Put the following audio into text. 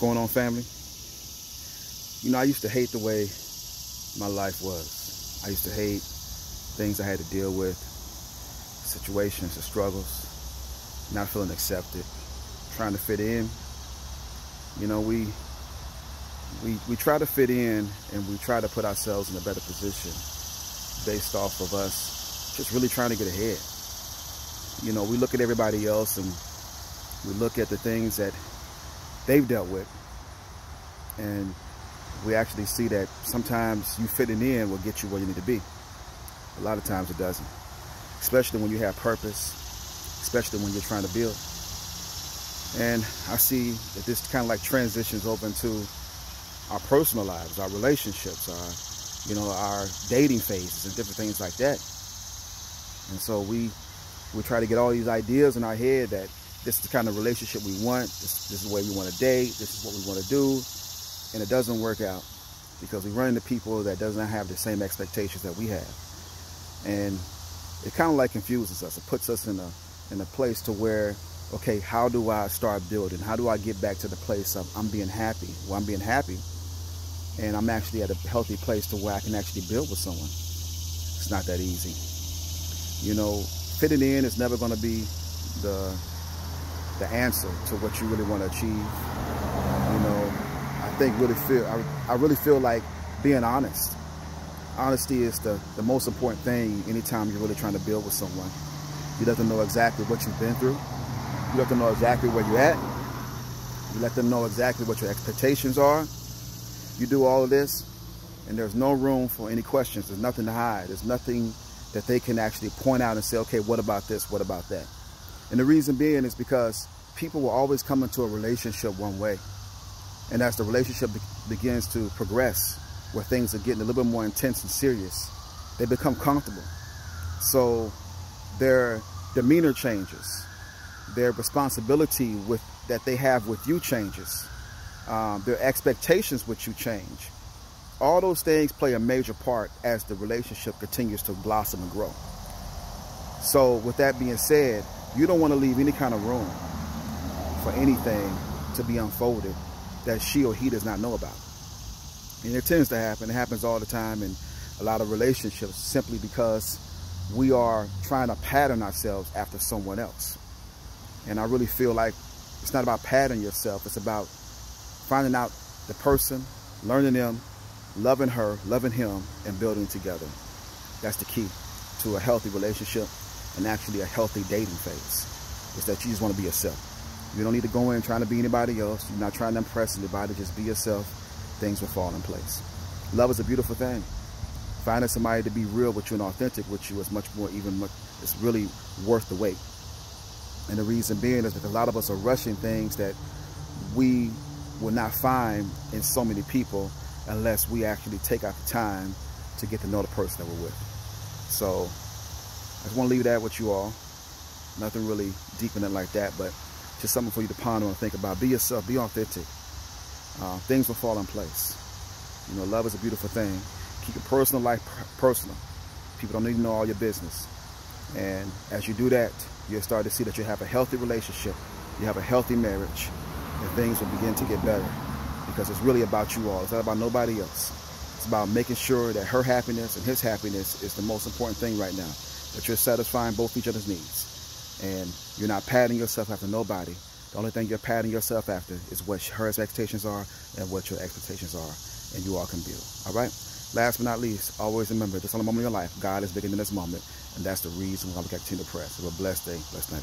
going on, family? You know, I used to hate the way my life was. I used to hate things I had to deal with, situations, the struggles, not feeling accepted, trying to fit in. You know, we try to fit in, and we try to put ourselves in a better position based off of us just really trying to get ahead. You know, we look at everybody else and we look at the things that they've dealt with, and we actually see that sometimes you fitting in will get you where you need to be. A lot of times it doesn't, especially when you have purpose, especially when you're trying to build. And I see that this kind of like transitions over into our personal lives, our relationships, our dating phases and different things like that. And so we try to get all these ideas in our head that this is the kind of relationship we want, this is the way we want to date, this is what we want to do, and it doesn't work out because we run into people that doesn't have the same expectations that we have. And it kind of like confuses us. It puts us in a place to where, okay, how do I start building? How do I get back to the place of I'm being happy? Well, I'm being happy, and I'm actually at a healthy place to where I can actually build with someone. It's not that easy. You know, fitting in is never going to be the answer to what you really want to achieve. You know, I really feel like being honest. Honesty is the most important thing anytime you're really trying to build with someone. You let them know exactly what you've been through. You let them know exactly where you're at. You let them know exactly what your expectations are. You do all of this, and there's no room for any questions. There's nothing to hide. There's nothing that they can actually point out and say, okay, what about this? What about that? And the reason being is because people will always come into a relationship one way. And as the relationship begins to progress, where things are getting a little bit more intense and serious, they become comfortable. So their demeanor changes. Their responsibility that they have with you changes. Their expectations with you change. All those things play a major part as the relationship continues to blossom and grow. So with that being said, you don't want to leave any kind of room for anything to be unfolded that she or he does not know about. And it tends to happen. It happens all the time in a lot of relationships, simply because we are trying to pattern ourselves after someone else. And I really feel like it's not about patterning yourself. It's about finding out the person, learning them, loving her, loving him, and building together. That's the key to a healthy relationship and actually a healthy dating phase, is that you just want to be yourself. You don't need to go in trying to be anybody else. You're not trying to impress anybody. Just be yourself. Things will fall in place. Love is a beautiful thing. Finding somebody to be real with you and authentic with you is it's really worth the wait. And the reason being is that a lot of us are rushing things that we will not find in so many people unless we actually take out the time to get to know the person that we're with. So I just want to leave that with you all. Nothing really deep in it like that, but just something for you to ponder and think about. Be yourself, be authentic. Things will fall in place. You know, love is a beautiful thing. Keep your personal life personal. People don't need to know all your business. And as you do that, you'll start to see that you have a healthy relationship, you have a healthy marriage, and things will begin to get better, because it's really about you all. It's not about nobody else. It's about making sure that her happiness and his happiness is the most important thing right now, that you're satisfying both each other's needs. And you're not patting yourself after nobody. The only thing you're patting yourself after is what her expectations are and what your expectations are, and you all can build. All right? Last but not least, always remember, this only moment in your life, God is bigger than this moment, and that's the reason why we continue to press. Have a blessed day, blessed night.